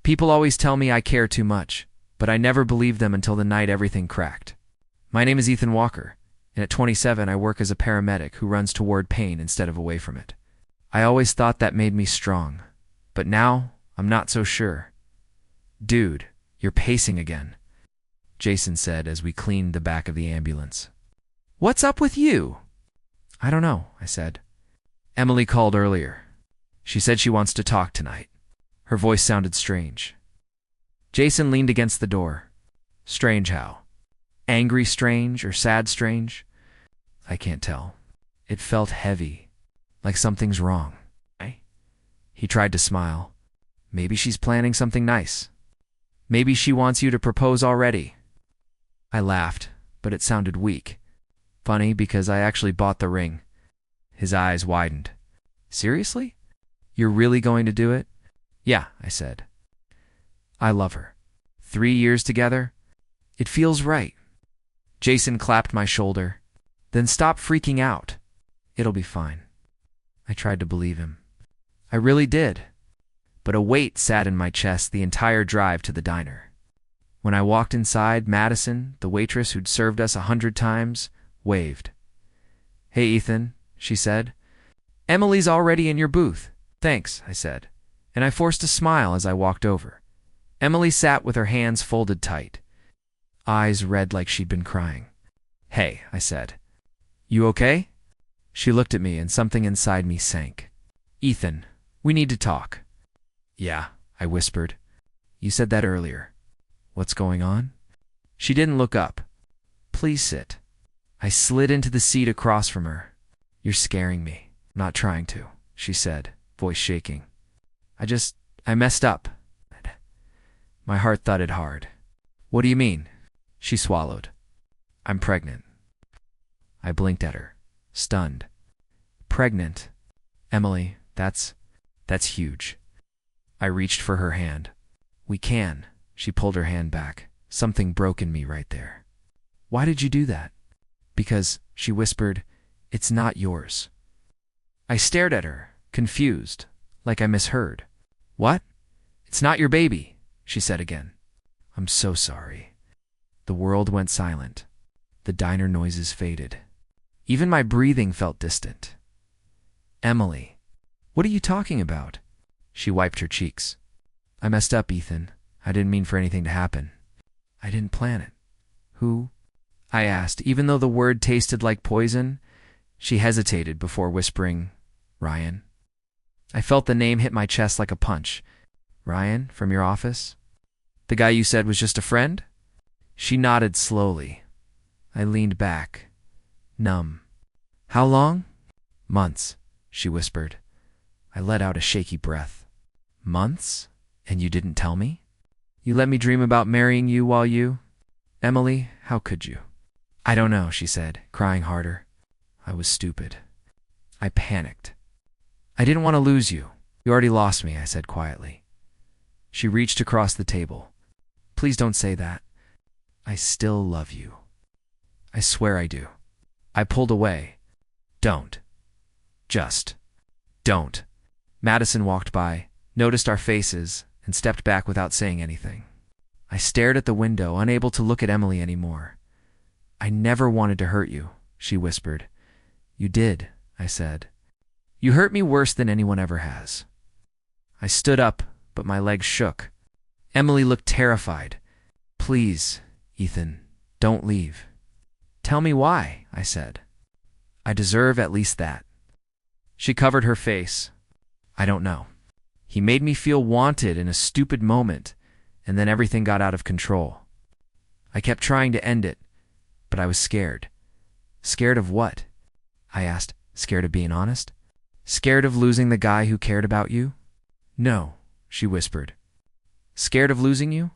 People always tell me I care too much, but I never believed them until the night everything cracked. My name is Ethan Walker, and at 27 I work as a paramedic who runs toward pain instead of away from it. I always thought that made me strong, but now I'm not so sure. Dude, you're pacing again, Jason said as we cleaned the back of the ambulance. What's up with you? I don't know, I said. Emily called earlier. She said she wants to talk tonight. Her voice sounded strange. Jason leaned against the door. Strange how? Angry strange or sad strange? I can't tell. It felt heavy, like something's wrong. He tried to smile. Maybe she's planning something nice. Maybe she wants you to propose already. I laughed, but it sounded weak. Funny because I actually bought the ring. His eyes widened. Seriously? You're really going to do it? Yeah, I said. I love her. 3 years together? It feels right. Jason clapped my shoulder. Then stop freaking out. It'll be fine. I tried to believe him. I really did. But a weight sat in my chest the entire drive to the diner. When I walked inside, Madison, the waitress who'd served us 100 times, waved. Hey, Ethan, she said. Emily's already in your booth. Thanks, I said, and I forced a smile as I walked over. Emily sat with her hands folded tight, eyes red like she'd been crying. Hey, I said. You okay? She looked at me and something inside me sank. Ethan, we need to talk. Yeah, I whispered. You said that earlier. What's going on? She didn't look up. Please sit. I slid into the seat across from her. You're scaring me. I'm not trying to, she said, voice shaking. I messed up. My heart thudded hard. What do you mean? She swallowed. I'm pregnant. I blinked at her, stunned. Pregnant? Emily, that's huge. I reached for her hand. We can. She pulled her hand back. Something broke in me right there. Why did you do that? Because, she whispered, it's not yours. I stared at her, confused, like I misheard. What? It's not your baby, she said again. I'm so sorry. The world went silent. The diner noises faded. Even my breathing felt distant. Emily, what are you talking about? She wiped her cheeks. I messed up, Ethan. I didn't mean for anything to happen. I didn't plan it. Who? I asked, even though the word tasted like poison. She hesitated before whispering, Ryan. I felt the name hit my chest like a punch. Ryan, from your office? The guy you said was just a friend? She nodded slowly. I leaned back, numb. How long? Months, she whispered. I let out a shaky breath. Months? And you didn't tell me? You let me dream about marrying you while you... Emily, how could you? I don't know, she said, crying harder. I was stupid. I panicked. I didn't want to lose you. You already lost me, I said quietly. She reached across the table. Please don't say that. I still love you. I swear I do. I pulled away. Don't. Just. Don't. Madison walked by, noticed our faces, and stepped back without saying anything. I stared at the window, unable to look at Emily anymore. I never wanted to hurt you, she whispered. You did, I said. You hurt me worse than anyone ever has. I stood up, but my legs shook. Emily looked terrified. Please, Ethan, don't leave. Tell me why, I said. I deserve at least that. She covered her face. I don't know. He made me feel wanted in a stupid moment, and then everything got out of control. I kept trying to end it, but I was scared. Scared of what? I asked, scared of being honest. Scared of losing the guy who cared about you? No, she whispered. Scared of losing you?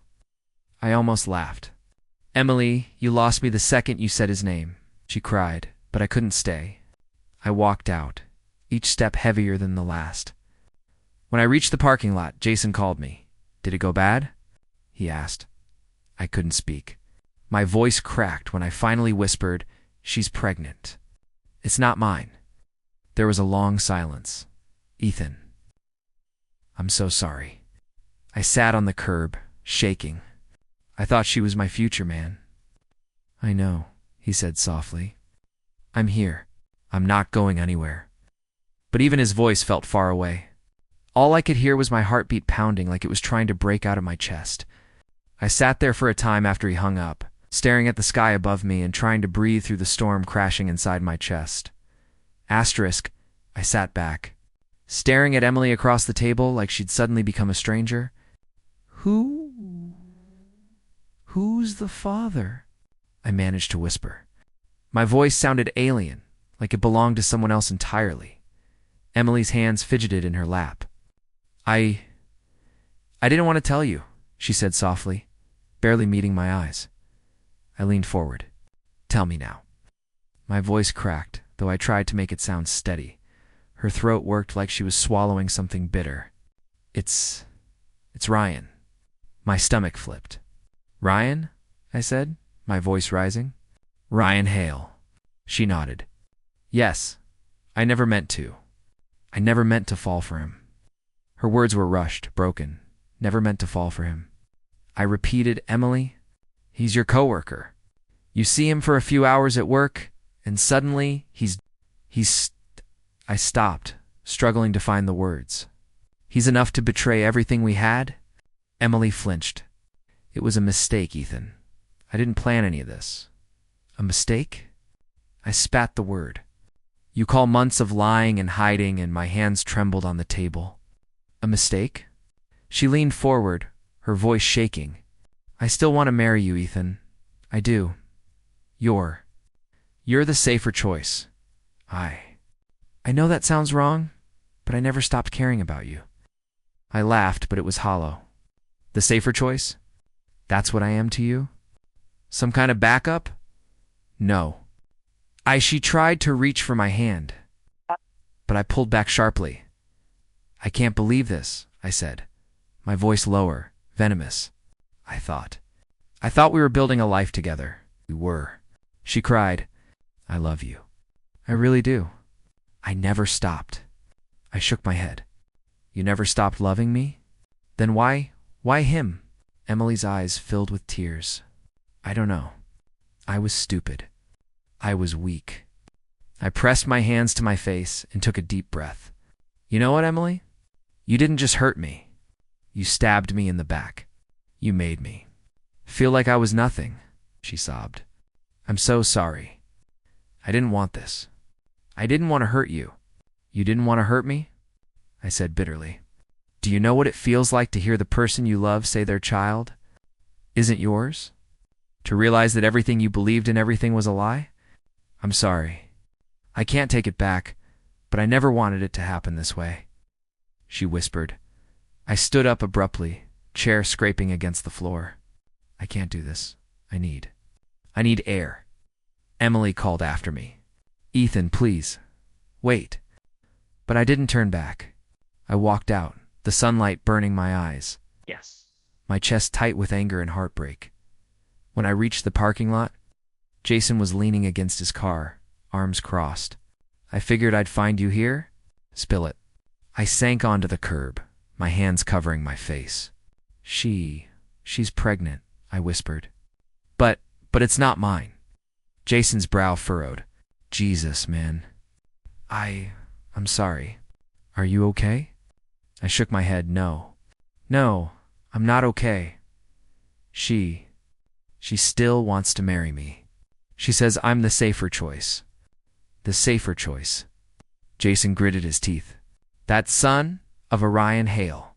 I almost laughed. Emily, you lost me the second you said his name, she cried, but I couldn't stay. I walked out, each step heavier than the last. When I reached the parking lot, Jason called me. Did it go bad? He asked. I couldn't speak. My voice cracked when I finally whispered, She's pregnant. It's not mine. There was a long silence. Ethan. I'm so sorry. I sat on the curb, shaking. I thought she was my future man. I know, he said softly. I'm here. I'm not going anywhere. But even his voice felt far away. All I could hear was my heartbeat pounding like it was trying to break out of my chest. I sat there for a time after he hung up, staring at the sky above me and trying to breathe through the storm crashing inside my chest. Asterisk, I sat back, staring at Emily across the table like she'd suddenly become a stranger. Who's the father? I managed to whisper. My voice sounded alien, like it belonged to someone else entirely. Emily's hands fidgeted in her lap. I didn't want to tell you, she said softly, barely meeting my eyes. I leaned forward. Tell me now. My voice cracked, though I tried to make it sound steady. Her throat worked like she was swallowing something bitter. It's Ryan. My stomach flipped. Ryan? I said, my voice rising. Ryan Hale. She nodded. Yes, I never meant to. I never meant to fall for him. Her words were rushed, broken. Never meant to fall for him. I repeated, Emily, he's your coworker. You see him for a few hours at work, and suddenly he's... I stopped, struggling to find the words. He's enough to betray everything we had? Emily flinched. It was a mistake, Ethan. I didn't plan any of this. A mistake? I spat the word. You call months of lying and hiding, and my hands trembled on the table. A mistake? She leaned forward, her voice shaking. I still want to marry you, Ethan. I do. You're the safer choice. I know that sounds wrong, but I never stopped caring about you. I laughed, but it was hollow. The safer choice? That's what I am to you? Some kind of backup? No. She tried to reach for my hand, but I pulled back sharply. I can't believe this, I said, my voice lower, venomous. I thought we were building a life together. We were. She cried, I love you. I really do. I never stopped. I shook my head. You never stopped loving me? Then why him? Emily's eyes filled with tears. I don't know. I was stupid. I was weak. I pressed my hands to my face and took a deep breath. You know what, Emily? You didn't just hurt me. You stabbed me in the back. You made me feel like I was nothing, she sobbed. I'm so sorry. I didn't want this. I didn't want to hurt you. You didn't want to hurt me? I said bitterly. Do you know what it feels like to hear the person you love say their child isn't yours? To realize that everything you believed in everything was a lie? I'm sorry. I can't take it back, but I never wanted it to happen this way. She whispered. I stood up abruptly, chair scraping against the floor. I can't do this. I need air. Emily called after me. Ethan, please. Wait. But I didn't turn back. I walked out, the sunlight burning my eyes. Yes. My chest tight with anger and heartbreak. When I reached the parking lot, Jason was leaning against his car, arms crossed. I figured I'd find you here. Spill it. I sank onto the curb, my hands covering my face. She's pregnant, I whispered. But it's not mine. Jason's brow furrowed. Jesus, man. I'm sorry. Are you okay? I shook my head, no. No, I'm not okay. She still wants to marry me. She says I'm the safer choice. The safer choice. Jason gritted his teeth. That son of a Ryan Hale.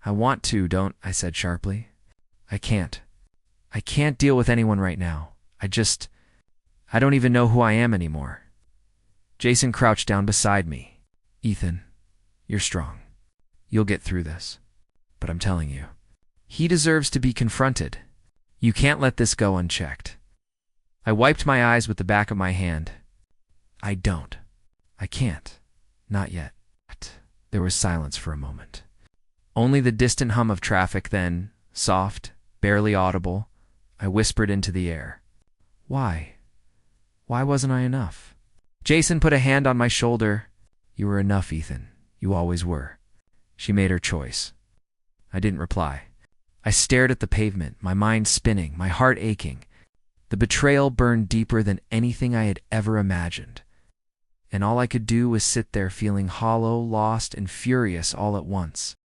I want to, don't I said sharply. I can't. I can't deal with anyone right now. I don't even know who I am anymore. Jason crouched down beside me. Ethan, you're strong. You'll get through this. But I'm telling you, he deserves to be confronted. You can't let this go unchecked. I wiped my eyes with the back of my hand. I don't. I can't. Not yet. There was silence for a moment. Only the distant hum of traffic, then, soft, barely audible, I whispered into the air. Why? Why wasn't I enough? Jason put a hand on my shoulder. You were enough, Ethan. You always were. She made her choice. I didn't reply. I stared at the pavement, my mind spinning, my heart aching. The betrayal burned deeper than anything I had ever imagined. And all I could do was sit there feeling hollow, lost, and furious all at once.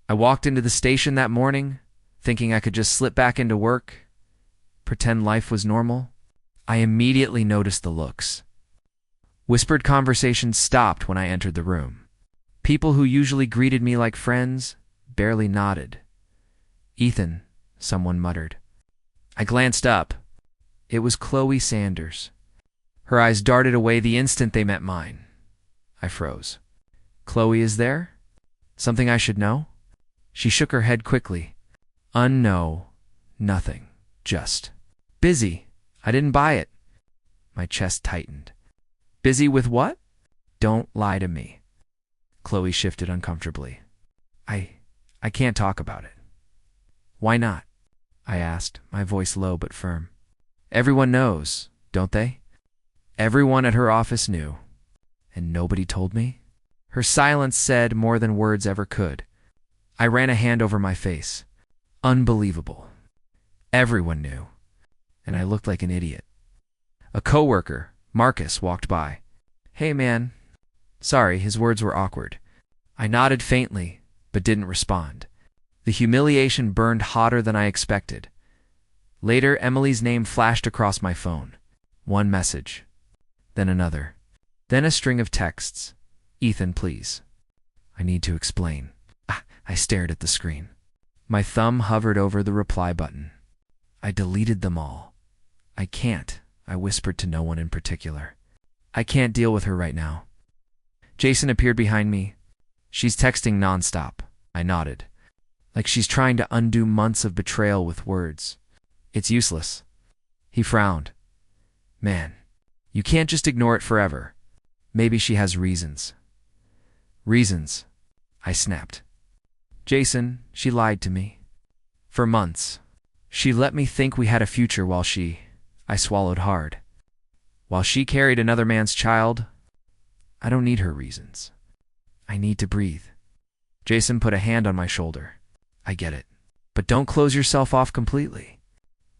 I walked into the station that morning, thinking I could just slip back into work, pretend life was normal. I immediately noticed the looks. Whispered conversations stopped when I entered the room. People who usually greeted me like friends barely nodded. "Ethan," someone muttered. I glanced up. It was Chloe Sanders. Her eyes darted away the instant they met mine. I froze. "Chloe is there? Something I should know?" She shook her head quickly. "No, nothing. Just busy. I didn't buy it." My chest tightened. "Busy with what?" "Don't lie to me." Chloe shifted uncomfortably. I can't talk about it." "Why not?" I asked, my voice low but firm. "Everyone knows, don't they?" Everyone at her office knew. And nobody told me? Her silence said more than words ever could. I ran a hand over my face. Unbelievable. Everyone knew. And I looked like an idiot. A coworker, Marcus, walked by. "Hey, man." Sorry, his words were awkward. I nodded faintly, but didn't respond. The humiliation burned hotter than I expected. Later, Emily's name flashed across my phone. One message. Then another. Then a string of texts. "Ethan, please. I need to explain." I stared at the screen. My thumb hovered over the reply button. I deleted them all. "I can't," I whispered to no one in particular. "I can't deal with her right now." Jason appeared behind me. "She's texting nonstop." I nodded. "Like she's trying to undo months of betrayal with words. It's useless." He frowned. "Man, you can't just ignore it forever. Maybe she has reasons." "Reasons?" I snapped. "Jason, she lied to me. For months. She let me think we had a future while I swallowed hard. While she carried another man's child. I don't need her reasons. I need to breathe." Jason put a hand on my shoulder. "I get it. But don't close yourself off completely.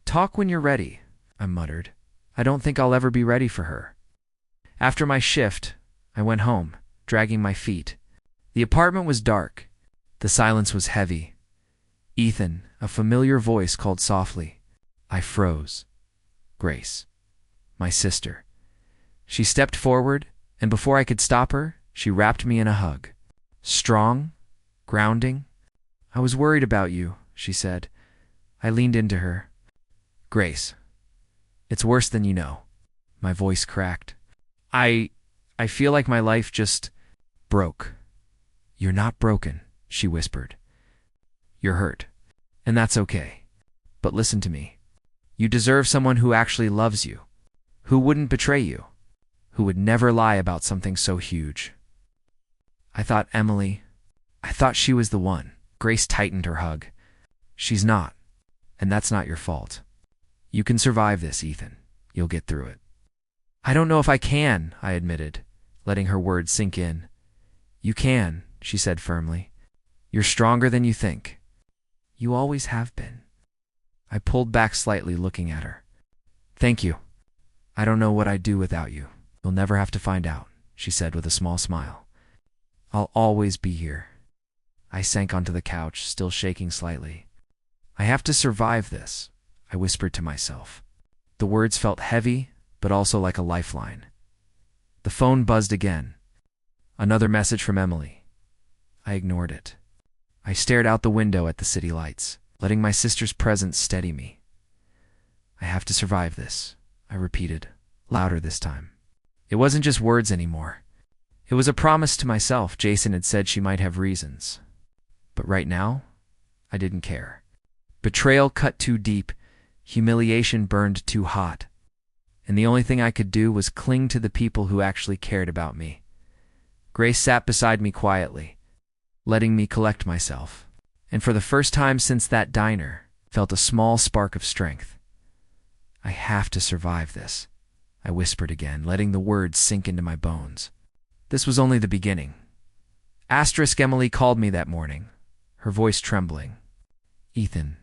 Talk when you're ready," I muttered. "I don't think I'll ever be ready for her." After my shift, I went home, dragging my feet. The apartment was dark. The silence was heavy. "Ethan," a familiar voice called softly. I froze. Grace. My sister. She stepped forward, and before I could stop her, she wrapped me in a hug. Strong, grounding. "I was worried about you," she said. I leaned into her. "Grace, it's worse than you know." My voice cracked. I feel like my life just broke." "You're not broken," she whispered. "You're hurt, and that's okay. But listen to me. You deserve someone who actually loves you, who wouldn't betray you, who would never lie about something so huge." I thought she was the one. Grace tightened her hug. "She's not, and that's not your fault. You can survive this, Ethan. You'll get through it." "I don't know if I can," I admitted, letting her words sink in. "You can," she said firmly. "You're stronger than you think. You always have been." I pulled back slightly, looking at her. "Thank you. I don't know what I'd do without you. You'll never have to find out," she said with a small smile. "I'll always be here." I sank onto the couch, still shaking slightly. "I have to survive this," I whispered to myself. The words felt heavy, but also like a lifeline. The phone buzzed again. Another message from Emily. I ignored it. I stared out the window at the city lights, letting my sister's presence steady me. "I have to survive this," I repeated, louder this time. It wasn't just words anymore. It was a promise to myself. Jason had said she might have reasons. But right now, I didn't care. Betrayal cut too deep, humiliation burned too hot. And the only thing I could do was cling to the people who actually cared about me. Grace sat beside me quietly, letting me collect myself, and for the first time since that diner, felt a small spark of strength. "I have to survive this," I whispered again, letting the words sink into my bones. This was only the beginning. Emily called me that morning, her voice trembling. Ethan,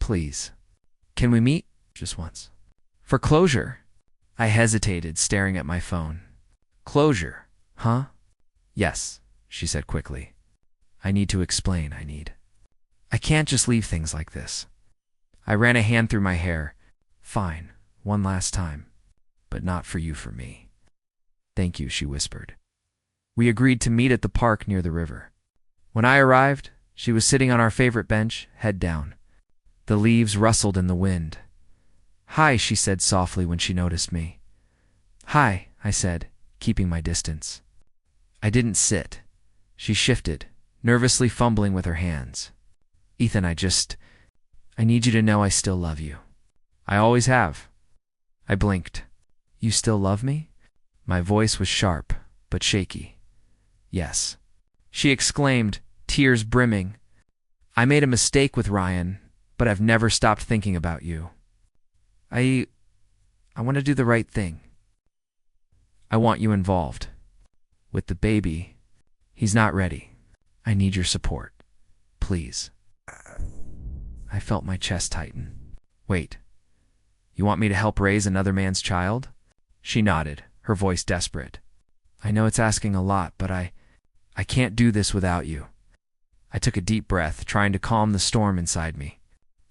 please. Can we meet? Just once. For closure. I hesitated, staring at my phone. Closure, huh? Yes, she said quickly. I need to explain, I can't just leave things like this. I ran a hand through my hair. Fine, one last time. But not for you, for me. Thank you, she whispered. We agreed to meet at the park near the river. When I arrived, she was sitting on our favorite bench, head down. The leaves rustled in the wind. Hi, she said softly when she noticed me. Hi, I said, keeping my distance. I didn't sit. She shifted, nervously fumbling with her hands. Ethan, I need you to know I still love you. I always have. I blinked. You still love me? My voice was sharp, but shaky. Yes. She exclaimed, tears brimming. I made a mistake with Ryan, but I've never stopped thinking about you. I want to do the right thing. I want you involved. With the baby, he's not ready. I need your support. Please. I felt my chest tighten. Wait. You want me to help raise another man's child? She nodded, her voice desperate. I know it's asking a lot, but I can't do this without you. I took a deep breath, trying to calm the storm inside me.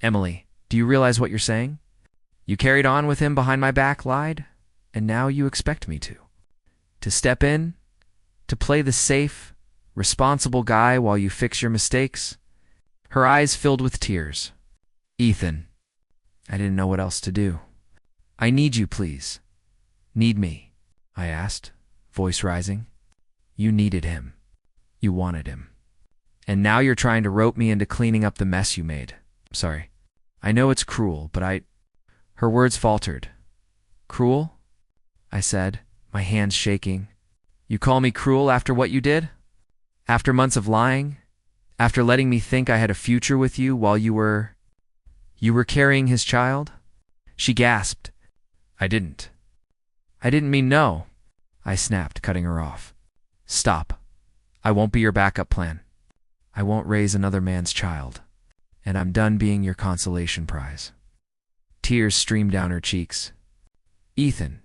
Emily, do you realize what you're saying? You carried on with him behind my back, lied, and now you expect me to. To step in? To play the safe, responsible guy while you fix your mistakes? Her eyes filled with tears. Ethan. I didn't know what else to do. I need you, please. Need me? I asked, voice rising. You needed him. You wanted him. And now you're trying to rope me into cleaning up the mess you made. Sorry. I know it's cruel, but Her words faltered. Cruel? I said, my hands shaking. You call me cruel after what you did? After months of lying? After letting me think I had a future with you while you were carrying his child? She gasped. I didn't mean no. I snapped, cutting her off. Stop. I won't be your backup plan. I won't raise another man's child. And I'm done being your consolation prize. Tears streamed down her cheeks. Ethan,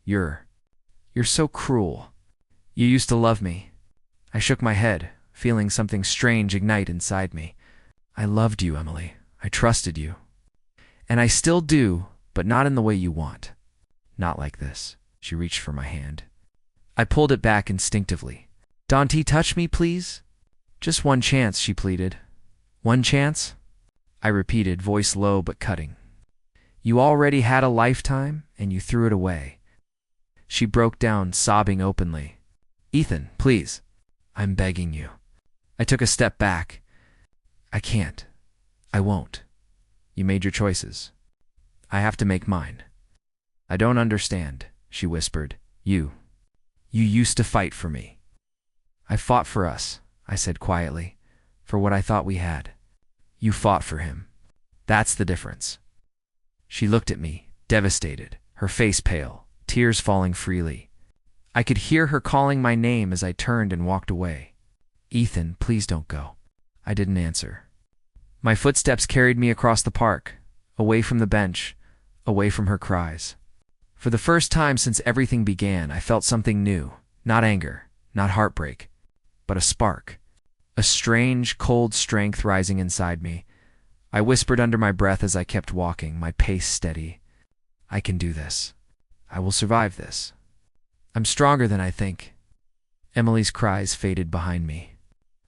you're so cruel. You used to love me. I shook my head, feeling something strange ignite inside me. I loved you, Emily. I trusted you. And I still do, but not in the way you want. Not like this. She reached for my hand. I pulled it back instinctively. Dante, touch me, please? Just one chance, she pleaded. One chance? I repeated, voice low but cutting. You already had a lifetime, and you threw it away. She broke down, sobbing openly. Ethan, please. I'm begging you. I took a step back. I can't. I won't. You made your choices. I have to make mine. I don't understand, she whispered. You used to fight for me. I fought for us, I said quietly, for what I thought we had. You fought for him. That's the difference. She looked at me, devastated, her face pale, tears falling freely. I could hear her calling my name as I turned and walked away. Ethan, please don't go. I didn't answer. My footsteps carried me across the park, away from the bench, away from her cries. For the first time since everything began, I felt something new, not anger, not heartbreak, but a spark, a strange, cold strength rising inside me. I whispered under my breath as I kept walking, my pace steady. I can do this. I will survive this. I'm stronger than I think. Emily's cries faded behind me.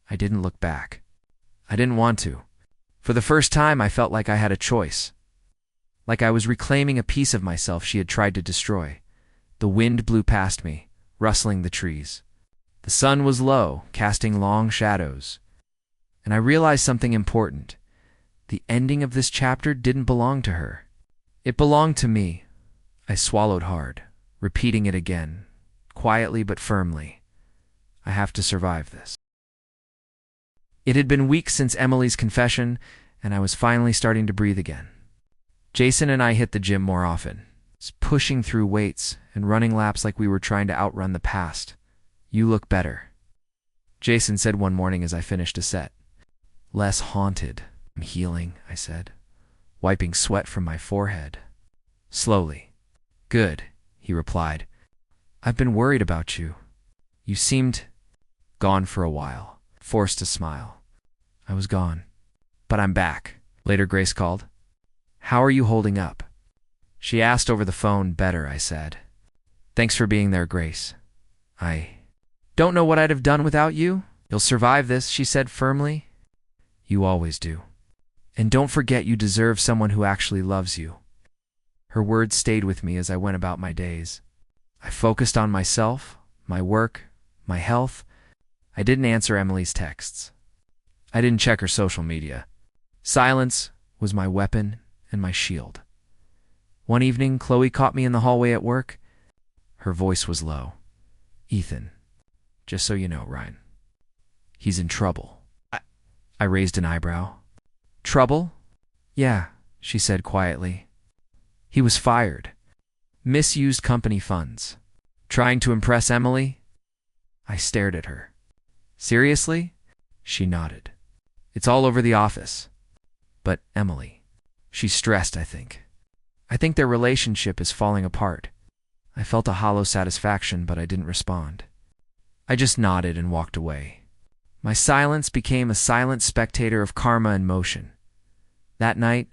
I didn't look back. I didn't want to. For the first time, I felt like I had a choice. Like I was reclaiming a piece of myself she had tried to destroy. The wind blew past me, rustling the trees. The sun was low, casting long shadows. And I realized something important. The ending of this chapter didn't belong to her. It belonged to me. I swallowed hard, repeating it again, quietly but firmly. I have to survive this. It had been weeks since Emily's confession, and I was finally starting to breathe again. Jason and I hit the gym more often, pushing through weights and running laps like we were trying to outrun the past. You look better, Jason said one morning as I finished a set. Less haunted. I'm healing, I said, wiping sweat from my forehead. Slowly. Good, he replied. I've been worried about you. You seemed gone for a while. Forced a smile. I was gone. But I'm back. Later, Grace called. How are you holding up? She asked over the phone. Better, I said. Thanks for being there, Grace. I don't know what I'd have done without you. You'll survive this, she said firmly. You always do. And don't forget you deserve someone who actually loves you. Her words stayed with me as I went about my days. I focused on myself, my work, my health. I didn't answer Emily's texts. I didn't check her social media. Silence was my weapon and my shield. One evening, Chloe caught me in the hallway at work. Her voice was low. Ethan, just so you know, Ryan, he's in trouble. I raised an eyebrow. Trouble? Yeah, she said quietly. He was fired. Misused company funds. Trying to impress Emily? I stared at her. Seriously? She nodded. It's all over the office. But Emily, she's stressed, I think. I think their relationship is falling apart. I felt a hollow satisfaction, but I didn't respond. I just nodded and walked away. My silence became a silent spectator of karma in motion. That night,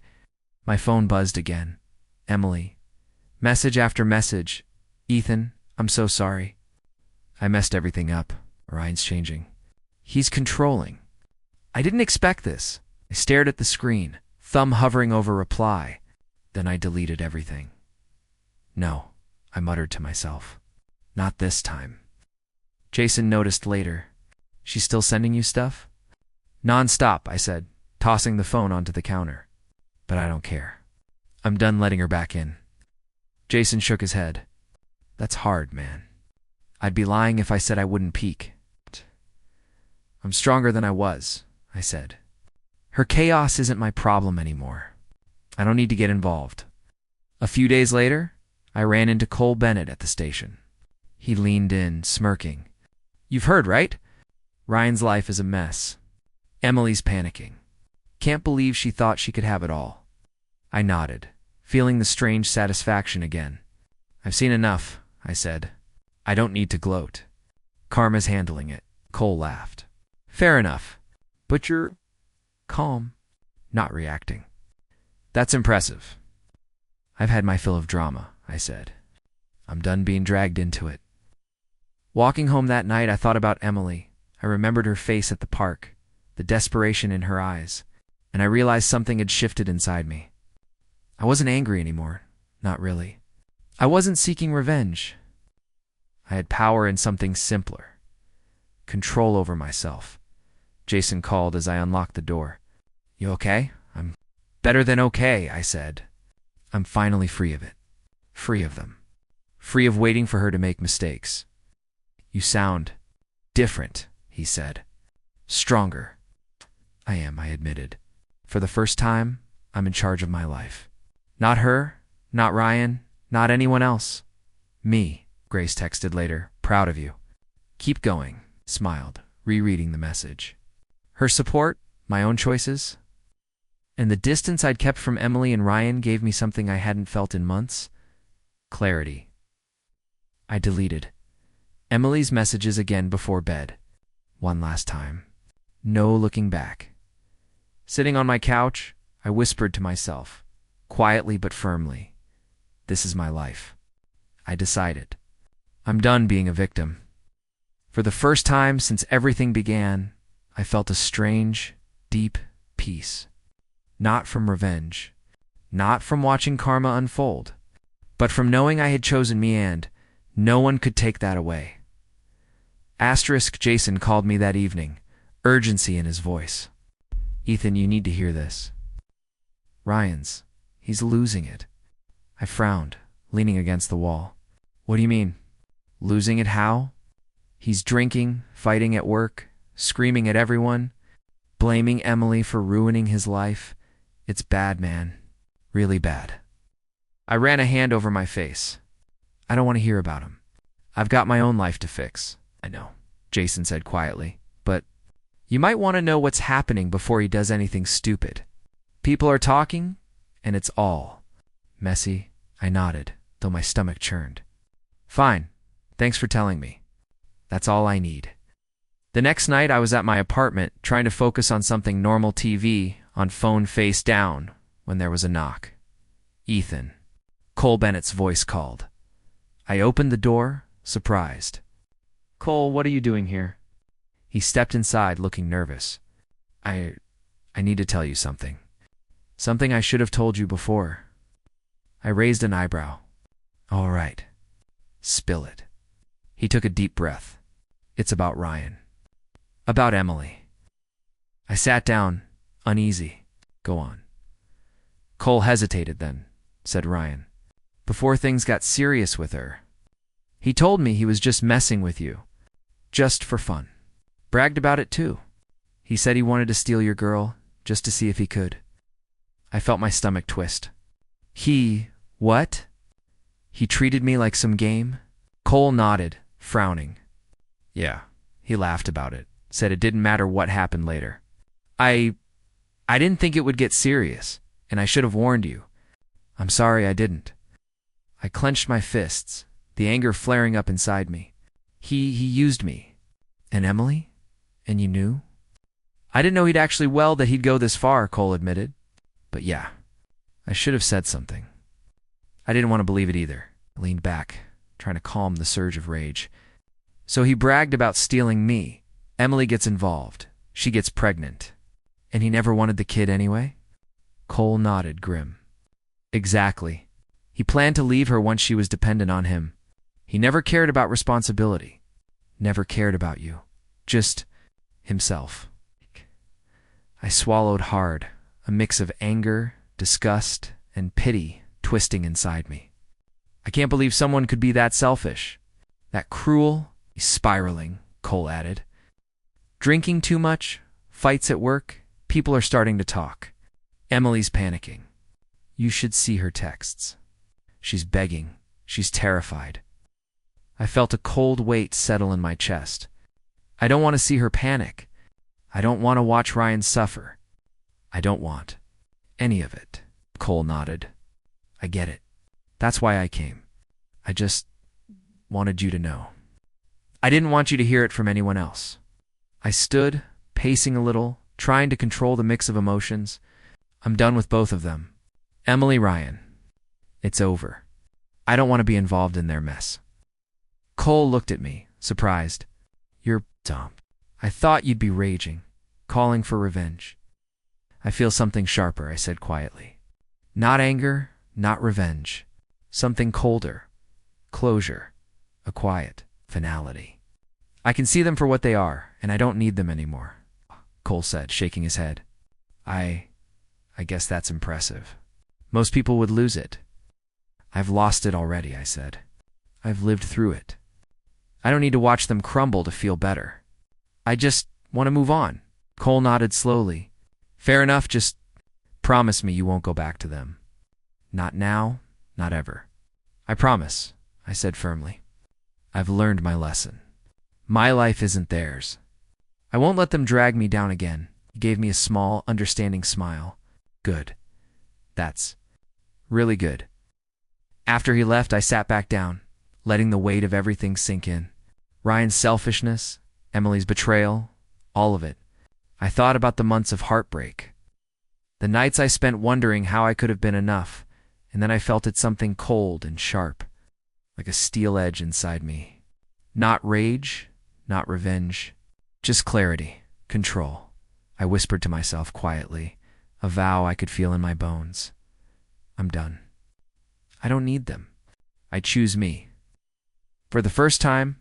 my phone buzzed again. Emily. Message after message. Ethan, I'm so sorry. I messed everything up. Ryan's changing. He's controlling. I didn't expect this. I stared at the screen, thumb hovering over reply. Then I deleted everything. No, I muttered to myself. Not this time. Jason noticed later. She's still sending you stuff? Non-stop, I said, tossing the phone onto the counter. But I don't care. I'm done letting her back in. Jason shook his head. That's hard, man. I'd be lying if I said I wouldn't peek. I'm stronger than I was, I said. Her chaos isn't my problem anymore. I don't need to get involved. A few days later, I ran into Cole Bennett at the station. He leaned in, smirking. You've heard, right? Ryan's life is a mess. Emily's panicking. Can't believe she thought she could have it all. I nodded, feeling the strange satisfaction again. I've seen enough, I said. I don't need to gloat. Karma's handling it. Cole laughed. Fair enough. But you're calm, not reacting. That's impressive. I've had my fill of drama, I said. I'm done being dragged into it. Walking home that night, I thought about Emily. I remembered her face at the park, the desperation in her eyes, and I realized something had shifted inside me. I wasn't angry anymore, not really. I wasn't seeking revenge. I had power in something simpler. Control over myself. Jason called as I unlocked the door. You okay? I'm better than okay, I said. I'm finally free of it. Free of them. Free of waiting for her to make mistakes. You sound different, he said. Stronger. I am, I admitted. For the first time, I'm in charge of my life. Not her, not Ryan, not anyone else. Me, Grace texted later, proud of you. Keep going, smiled, rereading the message. Her support, my own choices, and the distance I'd kept from Emily and Ryan gave me something I hadn't felt in months. Clarity. I deleted Emily's messages again before bed. One last time. No looking back. Sitting on my couch, I whispered to myself, quietly but firmly, this is my life. I decided. I'm done being a victim. For the first time since everything began, I felt a strange, deep peace. Not from revenge, not from watching karma unfold, but from knowing I had chosen me and no one could take that away. Jason called me that evening, urgency in his voice. Ethan, you need to hear this. Ryan's, he's losing it. I frowned, leaning against the wall. What do you mean? Losing it how? He's drinking, fighting at work, screaming at everyone, blaming Emily for ruining his life. It's bad, man. Really bad. I ran a hand over my face. I don't want to hear about him. I've got my own life to fix. I know, Jason said quietly. But You might want to know what's happening before he does anything stupid. People are talking, and it's all messy. I nodded, though my stomach churned. Fine. Thanks for telling me. That's all I need. The next night, I was at my apartment trying to focus on something normal TV on phone face down when there was a knock. Ethan. Cole Bennett's voice called. I opened the door, surprised. Cole, what are you doing here? He stepped inside, looking nervous. I need to tell you something. Something I should have told you before. I raised an eyebrow. All right. Spill it. He took a deep breath. It's about Ryan. About Emily. I sat down, uneasy. Go on. Cole hesitated then, said Ryan. Before things got serious with her. He told me he was just messing with you. Just for fun. Bragged about it too. He said he wanted to steal your girl, just to see if he could. I felt my stomach twist. What? He treated me like some game? Cole nodded, frowning. Yeah, he laughed about it, said it didn't matter what happened later. I didn't think it would get serious, and I should have warned you. I'm sorry I didn't. I clenched my fists, the anger flaring up inside me. He used me. And Emily? And you knew? I didn't know that he'd go this far, Cole admitted. But yeah, I should have said something. I didn't want to believe it either. I leaned back, trying to calm the surge of rage. So he bragged about stealing me. Emily gets involved. She gets pregnant. And he never wanted the kid anyway? Cole nodded, grim. Exactly. He planned to leave her once she was dependent on him. He never cared about responsibility. Never cared about you. Just himself. I swallowed hard, a mix of anger, disgust, and pity twisting inside me. I can't believe someone could be that selfish. That cruel, spiraling, Cole added. Drinking too much, fights at work, people are starting to talk. Emily's panicking. You should see her texts. She's begging. She's terrified. I felt a cold weight settle in my chest. I don't want to see her panic. I don't want to watch Ryan suffer. I don't want any of it. Cole nodded. I get it. That's why I came. I just wanted you to know. I didn't want you to hear it from anyone else. I stood, pacing a little, trying to control the mix of emotions. I'm done with both of them. Emily, Ryan. It's over. I don't want to be involved in their mess. Cole looked at me, surprised. You're dumb. I thought you'd be raging, calling for revenge. I feel something sharper, I said quietly. Not anger, not revenge. Something colder. Closure. A quiet finality. I can see them for what they are, and I don't need them anymore, Cole said, shaking his head. I guess that's impressive. Most people would lose it. I've lost it already, I said. I've lived through it. I don't need to watch them crumble to feel better. I just want to move on. Cole nodded slowly. Fair enough, just promise me you won't go back to them. Not now, not ever. I promise, I said firmly. I've learned my lesson. My life isn't theirs. I won't let them drag me down again. He gave me a small, understanding smile. Good. That's really good. After he left, I sat back down, letting the weight of everything sink in. Ryan's selfishness, Emily's betrayal, all of it. I thought about the months of heartbreak. The nights I spent wondering how I could have been enough, and then I felt it something cold and sharp, like a steel edge inside me. Not rage, not revenge, just clarity, control. I whispered to myself quietly, a vow I could feel in my bones. I'm done. I don't need them. I choose me. For the first time,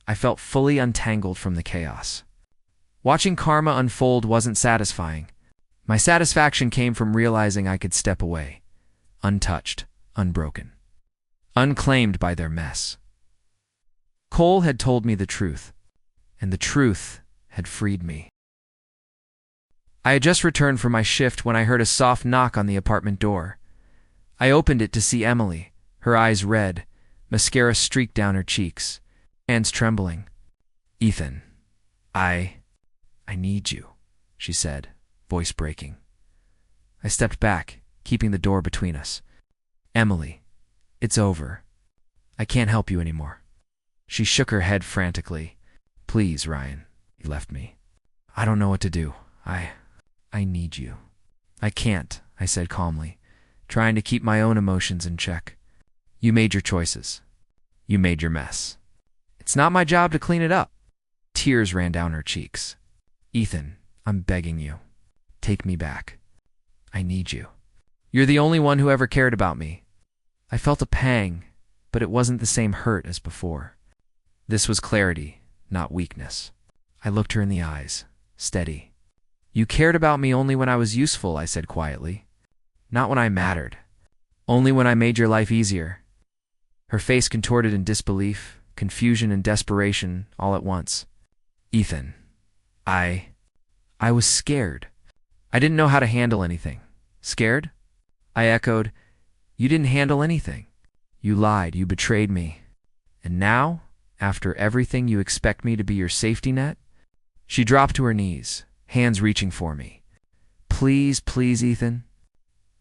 I felt fully untangled from the chaos. Watching karma unfold wasn't satisfying. My satisfaction came from realizing I could step away, untouched, unbroken, unclaimed by their mess. Cole had told me the truth, and the truth had freed me. I had just returned from my shift when I heard a soft knock on the apartment door. I opened it to see Emily, her eyes red, mascara streaked down her cheeks, hands trembling. Ethan. I I need you, she said, voice breaking. I stepped back, keeping the door between us. Emily, it's over. I can't help you anymore. She shook her head frantically. Please, Ryan, you left me. I don't know what to do. I need you. I can't, I said calmly, trying to keep my own emotions in check. You made your choices. You made your mess. It's not my job to clean it up. Tears ran down her cheeks. Ethan, I'm begging you. Take me back. I need you. You're the only one who ever cared about me. I felt a pang, but it wasn't the same hurt as before. This was clarity, not weakness. I looked her in the eyes, steady. You cared about me only when I was useful, I said quietly. Not when I mattered. Only when I made your life easier. Her face contorted in disbelief, confusion and desperation all at once. Ethan, I was scared. I didn't know how to handle anything. Scared? I echoed. You didn't handle anything. You lied, you betrayed me. And now, after everything, you expect me to be your safety net? She dropped to her knees, hands reaching for me. Please, please, Ethan.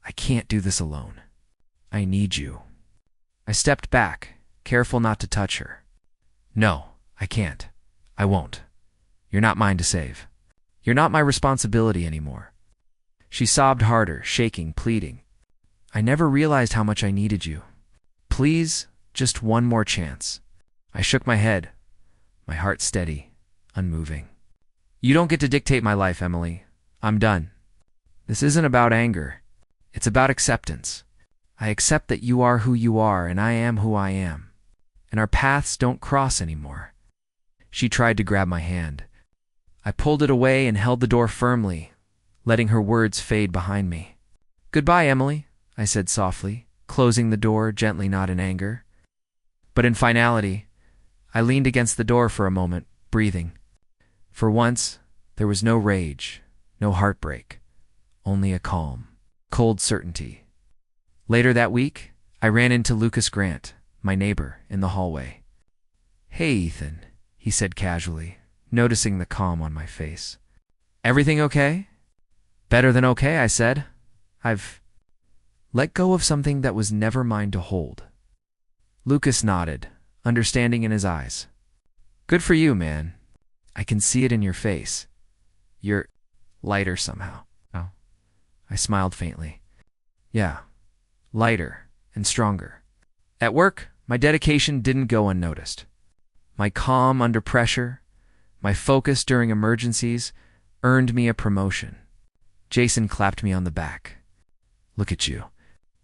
I can't do this alone. I need you. I stepped back, careful not to touch her. No, I can't. I won't. You're not mine to save. You're not my responsibility anymore. She sobbed harder, shaking, pleading. I never realized how much I needed you. Please, just one more chance. I shook my head, my heart steady, unmoving. You don't get to dictate my life, Emily. I'm done. This isn't about anger. It's about acceptance. I accept that you are who you are and I am who I am. And our paths don't cross anymore. She tried to grab my hand. I pulled it away and held the door firmly, letting her words fade behind me. Goodbye, Emily, I said softly, closing the door gently, not in anger. But in finality, I leaned against the door for a moment, breathing. For once, there was no rage, no heartbreak, only a calm, cold certainty. Later that week, I ran into Lucas Grant, my neighbor, in the hallway. Hey, Ethan, he said casually, noticing the calm on my face. Everything okay? Better than okay, I said. I've let go of something that was never mine to hold. Lucas nodded, understanding in his eyes. Good for you, man. I can see it in your face. You're lighter somehow. Oh. I smiled faintly. Yeah, lighter and stronger. At work, my dedication didn't go unnoticed. My calm under pressure, my focus during emergencies, earned me a promotion. Jason clapped me on the back. Look at you,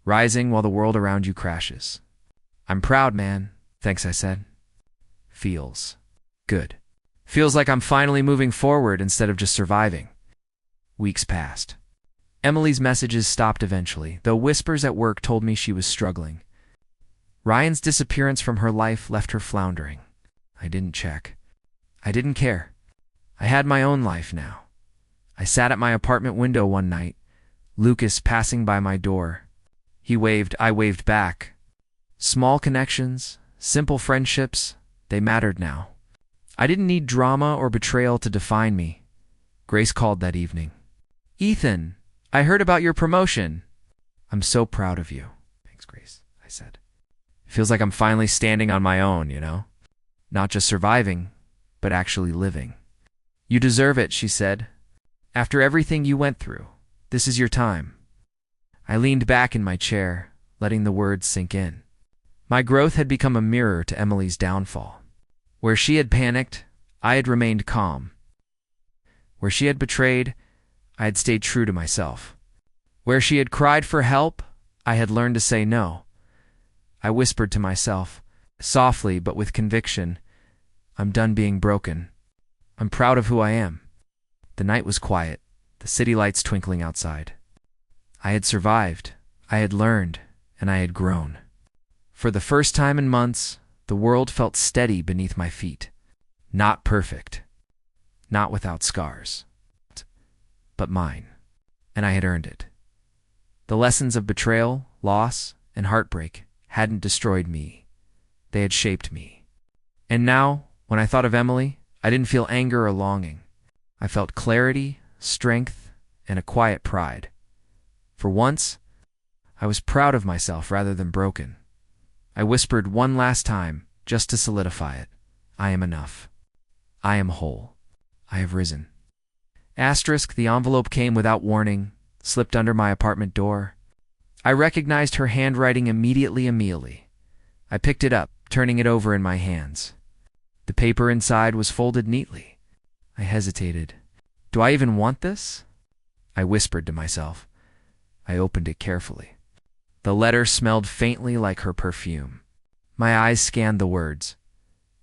rising while the world around you crashes. I'm proud, man. Thanks, I said. Feels good. Feels like I'm finally moving forward instead of just surviving. Weeks passed. Emily's messages stopped eventually, though whispers at work told me she was struggling. Ryan's disappearance from her life left her floundering. I didn't check. I didn't care. I had my own life now. I sat at my apartment window one night, Lucas passing by my door. He waved, I waved back. Small connections, simple friendships, they mattered now. I didn't need drama or betrayal to define me. Grace called that evening. Ethan, I heard about your promotion. I'm so proud of you. Thanks, Grace, I said. Feels like I'm finally standing on my own, you know? Not just surviving, but actually living. You deserve it, she said. After everything you went through, this is your time. I leaned back in my chair, letting the words sink in. My growth had become a mirror to Emily's downfall. Where she had panicked, I had remained calm. Where she had betrayed, I had stayed true to myself. Where she had cried for help, I had learned to say no. I whispered to myself, softly but with conviction, I'm done being broken. I'm proud of who I am. The night was quiet, the city lights twinkling outside. I had survived, I had learned, and I had grown. For the first time in months, the world felt steady beneath my feet. Not perfect, not without scars, but mine, and I had earned it. The lessons of betrayal, loss, and heartbreak hadn't destroyed me. They had shaped me. And now, when I thought of Emily, I didn't feel anger or longing. I felt clarity, strength, and a quiet pride. For once, I was proud of myself rather than broken. I whispered one last time, just to solidify it. I am enough. I am whole. I have risen. Asterisk, the envelope came without warning, slipped under my apartment door. I recognized her handwriting immediately. I picked it up, turning it over in my hands. The paper inside was folded neatly. I hesitated. Do I even want this? I whispered to myself. I opened it carefully. The letter smelled faintly like her perfume. My eyes scanned the words.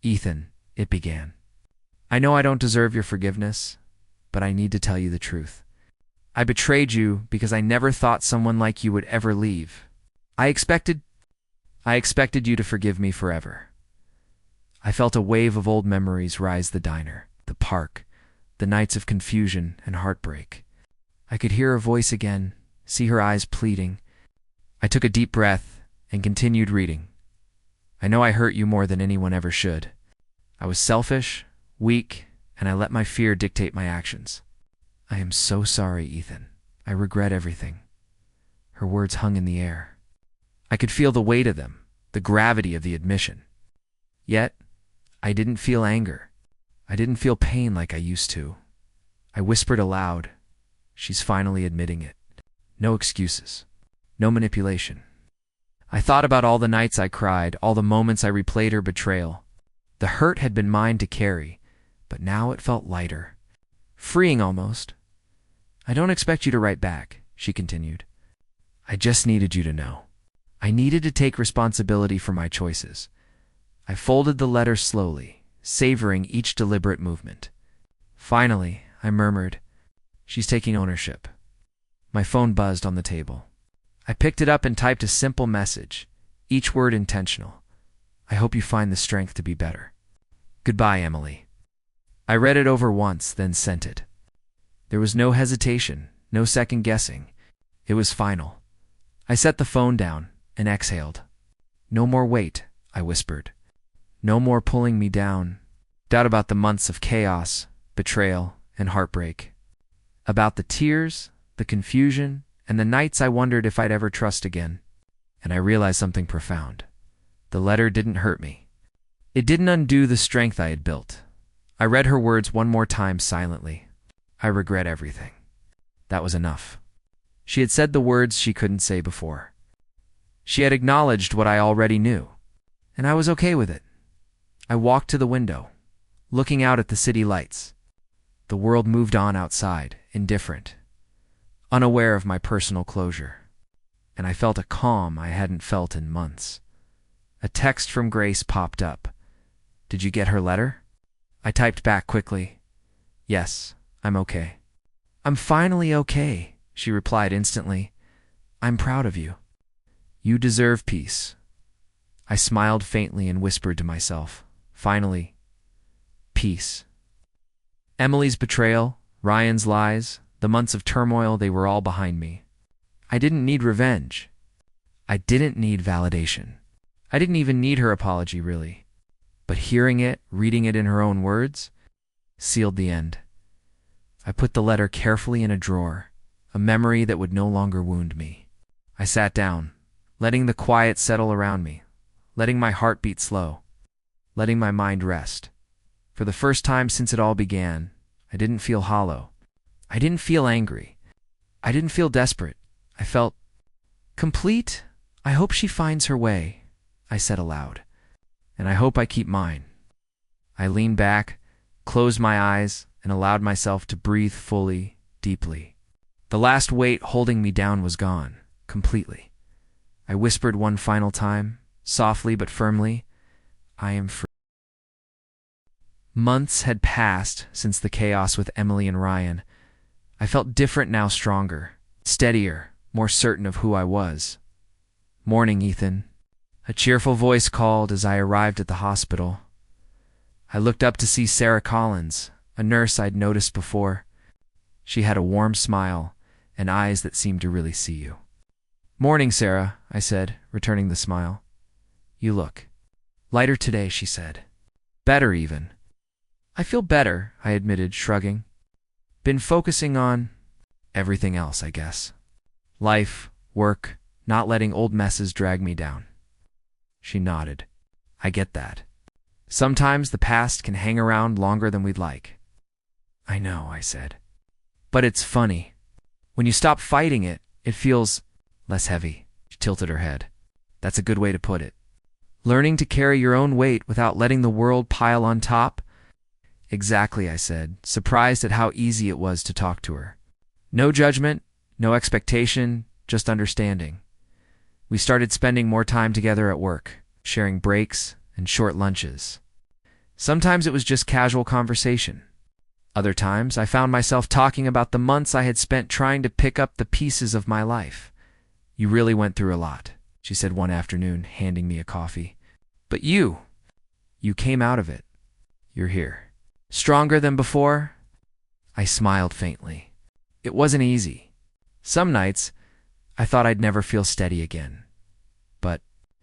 Ethan, it began. I know I don't deserve your forgiveness, but I need to tell you the truth. I betrayed you because I never thought someone like you would ever leave. I expected you to forgive me forever. I felt a wave of old memories rise the diner, the park, the nights of confusion and heartbreak. I could hear her voice again, see her eyes pleading. I took a deep breath and continued reading. I know I hurt you more than anyone ever should. I was selfish, weak, and I let my fear dictate my actions. I am so sorry, Ethan. I regret everything. Her words hung in the air. I could feel the weight of them, the gravity of the admission. Yet, I didn't feel anger. I didn't feel pain like I used to. I whispered aloud, she's finally admitting it. No excuses. No manipulation. I thought about all the nights I cried, all the moments I replayed her betrayal. The hurt had been mine to carry, but now it felt lighter. Freeing almost. I don't expect you to write back, she continued. I just needed you to know. I needed to take responsibility for my choices. I folded the letter slowly, savoring each deliberate movement. Finally, I murmured, she's taking ownership. My phone buzzed on the table. I picked it up and typed a simple message, each word intentional. I hope you find the strength to be better. Goodbye, Emily. I read it over once, then sent it. There was no hesitation, no second guessing. It was final. I set the phone down and exhaled. No more weight, I whispered. No more pulling me down. Doubt about the months of chaos, betrayal, and heartbreak. About the tears, the confusion, and the nights I wondered if I'd ever trust again. And I realized something profound. The letter didn't hurt me. It didn't undo the strength I had built. I read her words one more time silently. I regret everything. That was enough. She had said the words she couldn't say before. She had acknowledged what I already knew, and I was okay with it. I walked to the window, looking out at the city lights. The world moved on outside, indifferent, unaware of my personal closure, and I felt a calm I hadn't felt in months. A text from Grace popped up. Did you get her letter? I typed back quickly. Yes, I'm okay. I'm finally okay, she replied instantly. I'm proud of you. You deserve peace. I smiled faintly and whispered to myself. Finally, peace. Emily's betrayal, Ryan's lies, the months of turmoil, they were all behind me. I didn't need revenge. I didn't need validation. I didn't even need her apology, really. But hearing it, reading it in her own words, sealed the end. I put the letter carefully in a drawer, a memory that would no longer wound me. I sat down, letting the quiet settle around me, letting my heart beat slow, letting my mind rest. For the first time since it all began, I didn't feel hollow. I didn't feel angry. I didn't feel desperate. I felt complete. I hope she finds her way, I said aloud. And I hope I keep mine. I leaned back, closed my eyes, and allowed myself to breathe fully, deeply. The last weight holding me down was gone, completely. I whispered one final time, softly but firmly, I am free. Months had passed since the chaos with Emily and Ryan. I felt different now, stronger, steadier, more certain of who I was. Morning, Ethan. A cheerful voice called as I arrived at the hospital. I looked up to see Sarah Collins, a nurse I'd noticed before. She had a warm smile and eyes that seemed to really see you. Morning, Sarah, I said, returning the smile. You look lighter today, she said. Better, even. I feel better, I admitted, shrugging. Been focusing on everything else, I guess. Life, work, not letting old messes drag me down. She nodded. I get that. Sometimes the past can hang around longer than we'd like. I know, I said. But it's funny. When you stop fighting it, it feels less heavy. She tilted her head. That's a good way to put it. Learning to carry your own weight without letting the world pile on top? Exactly, I said, surprised at how easy it was to talk to her. No judgment, no expectation, just understanding. We started spending more time together at work, sharing breaks and short lunches. Sometimes it was just casual conversation. Other times, I found myself talking about the months I had spent trying to pick up the pieces of my life. You really went through a lot, she said one afternoon, handing me a coffee. But you came out of it. You're here. Stronger than before? I smiled faintly. It wasn't easy. Some nights, I thought I'd never feel steady again. But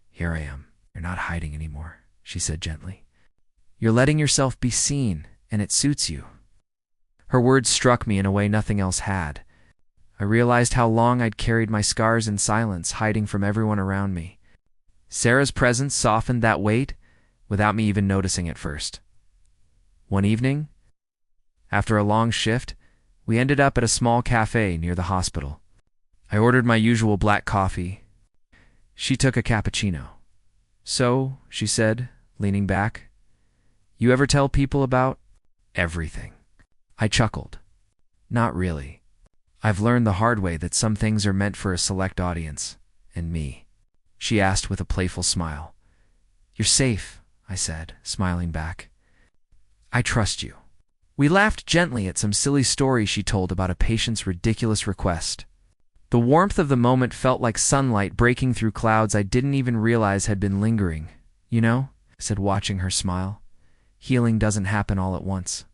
here I am. You're not hiding anymore, she said gently. You're letting yourself be seen, and it suits you. Her words struck me in a way nothing else had. I realized how long I'd carried my scars in silence, hiding from everyone around me. Sarah's presence softened that weight without me even noticing at first. One evening, after a long shift, we ended up at a small cafe near the hospital. I ordered my usual black coffee. She took a cappuccino. So, she said, leaning back, you ever tell people about everything? I chuckled. Not really. I've learned the hard way that some things are meant for a select audience, and me. She asked with a playful smile. You're safe, I said, smiling back. I trust you. We laughed gently at some silly story she told about a patient's ridiculous request. The warmth of the moment felt like sunlight breaking through clouds I didn't even realize had been lingering. You know, I said, watching her smile, healing doesn't happen all at once.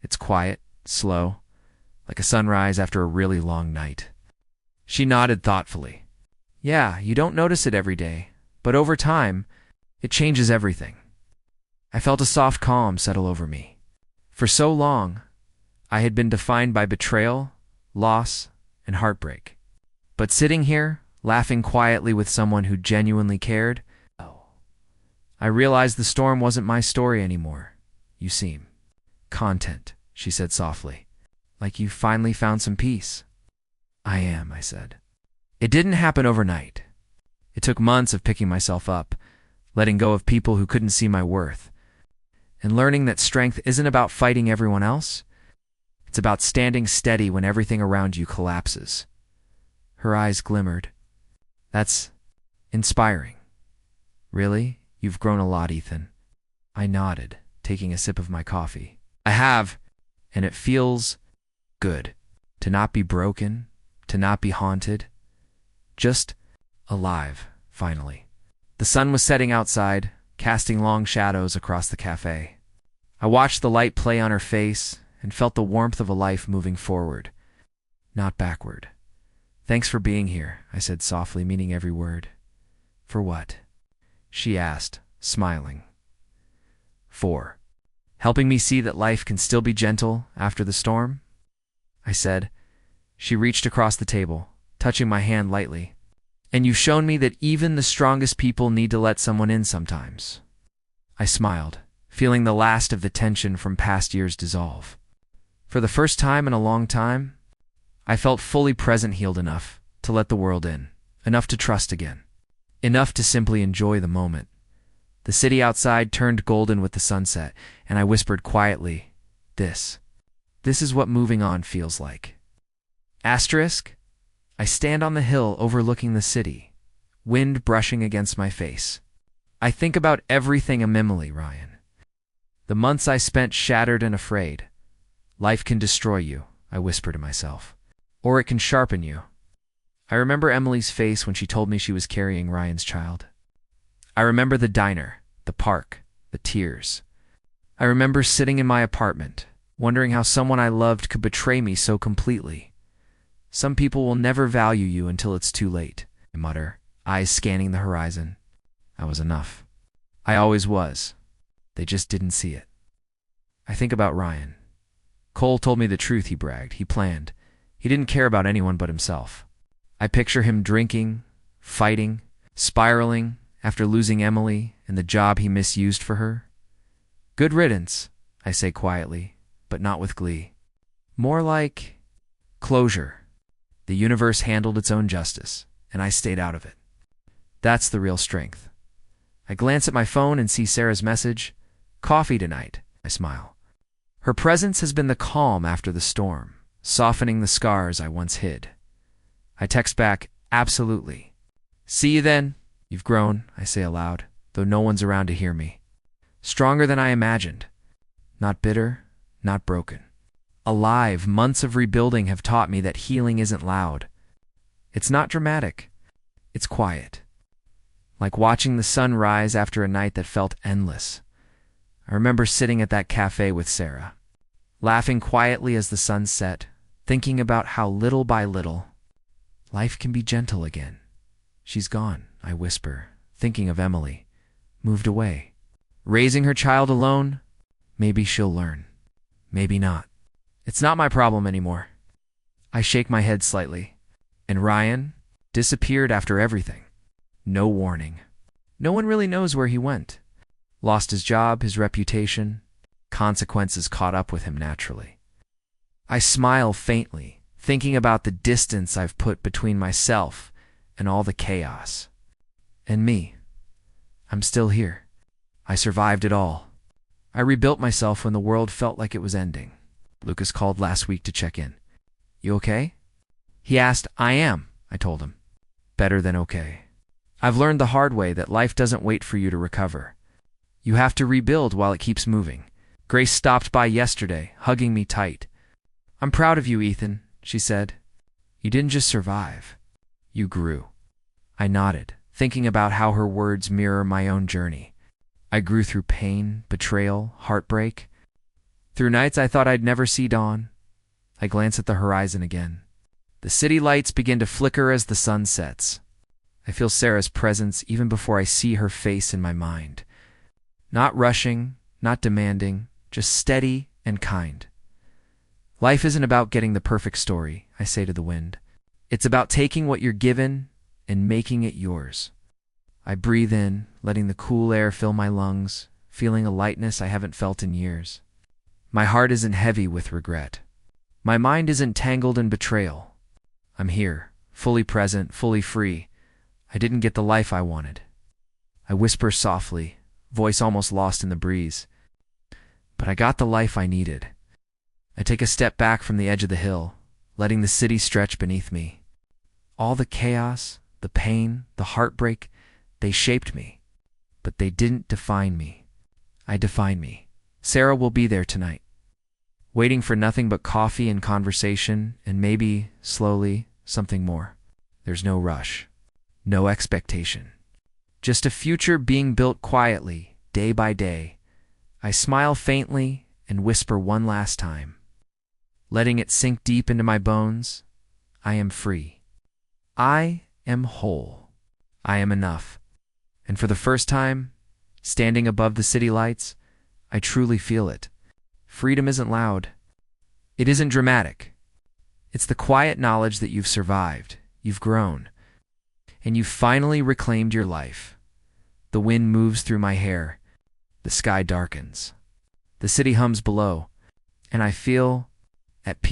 It's quiet, slow, like a sunrise after a really long night. She nodded thoughtfully. Yeah, you don't notice it every day, but over time, it changes everything. I felt a soft calm settle over me. For so long, I had been defined by betrayal, loss, and heartbreak. But sitting here, laughing quietly with someone who genuinely cared, I realized the storm wasn't my story anymore. You seem content, she said softly. Like you finally found some peace. I am, I said. It didn't happen overnight. It took months of picking myself up, letting go of people who couldn't see my worth, and learning that strength isn't about fighting everyone else. It's about standing steady when everything around you collapses. Her eyes glimmered. That's inspiring. Really? You've grown a lot, Ethan. I nodded, taking a sip of my coffee. I have, and it feels good. To not be broken, to not be haunted. Just alive, finally. The sun was setting outside, casting long shadows across the cafe. I watched the light play on her face and felt the warmth of a life moving forward, not backward. Thanks for being here, I said softly, meaning every word. For what? She asked, smiling. For helping me see that life can still be gentle after the storm, I said. She reached across the table, touching my hand lightly. And you've shown me that even the strongest people need to let someone in sometimes. I smiled, feeling the last of the tension from past years dissolve. For the first time in a long time, I felt fully present, healed enough to let the world in, enough to trust again, enough to simply enjoy the moment. The city outside turned golden with the sunset, and I whispered quietly, This is what moving on feels like. Asterisk, I stand on the hill overlooking the city, wind brushing against my face. I think about everything a memory, Ryan. The months I spent shattered and afraid. Life can destroy you, I whisper to myself. Or it can sharpen you. I remember Emily's face when she told me she was carrying Ryan's child. I remember the diner, the park, the tears. I remember sitting in my apartment, wondering how someone I loved could betray me so completely. Some people will never value you until it's too late, I mutter, eyes scanning the horizon. I was enough. I always was. They just didn't see it. I think about Ryan. Cole told me the truth, he bragged. He planned. He didn't care about anyone but himself. I picture him drinking, fighting, spiraling after losing Emily and the job he misused for her. Good riddance, I say quietly, but not with glee. More like closure. The universe handled its own justice, and I stayed out of it. That's the real strength. I glance at my phone and see Sarah's message. Coffee tonight, I smile. Her presence has been the calm after the storm, softening the scars I once hid. I text back, absolutely. See you then. You've grown, I say aloud, though no one's around to hear me. Stronger than I imagined. Not bitter, not broken. Alive, months of rebuilding have taught me that healing isn't loud. It's not dramatic. It's quiet. Like watching the sun rise after a night that felt endless. I remember sitting at that cafe with Sarah, laughing quietly as the sun set, thinking about how little by little, life can be gentle again. She's gone, I whisper, thinking of Emily, moved away. Raising her child alone? Maybe she'll learn. Maybe not. It's not my problem anymore. I shake my head slightly. And Ryan disappeared after everything. No warning. No one really knows where he went. Lost his job, his reputation. Consequences caught up with him naturally. I smile faintly, thinking about the distance I've put between myself and all the chaos. And me. I'm still here. I survived it all. I rebuilt myself when the world felt like it was ending. Lucas called last week to check in. You okay? He asked. I am, I told him. Better than okay. I've learned the hard way that life doesn't wait for you to recover. You have to rebuild while it keeps moving. Grace stopped by yesterday, hugging me tight. I'm proud of you, Ethan, she said. You didn't just survive. You grew. I nodded, thinking about how her words mirror my own journey. I grew through pain, betrayal, heartbreak. Through nights I thought I'd never see dawn. I glance at the horizon again. The city lights begin to flicker as the sun sets. I feel Sarah's presence even before I see her face in my mind. Not rushing, not demanding, just steady and kind. Life isn't about getting the perfect story, I say to the wind. It's about taking what you're given and making it yours. I breathe in, letting the cool air fill my lungs, feeling a lightness I haven't felt in years. My heart isn't heavy with regret. My mind isn't tangled in betrayal. I'm here, fully present, fully free. I didn't get the life I wanted. I whisper softly, voice almost lost in the breeze. But I got the life I needed. I take a step back from the edge of the hill, letting the city stretch beneath me. All the chaos, the pain, the heartbreak, they shaped me. But they didn't define me. I define me. Sarah will be there tonight, waiting for nothing but coffee and conversation, and maybe, slowly, something more. There's no rush, no expectation. Just a future being built quietly, day by day. I smile faintly and whisper one last time. Letting it sink deep into my bones, I am free. I am whole. I am enough. And for the first time, standing above the city lights, I truly feel it. Freedom isn't loud. It isn't dramatic. It's the quiet knowledge that you've survived, you've grown, and you've finally reclaimed your life. The wind moves through my hair. The sky darkens. The city hums below, and I feel at peace.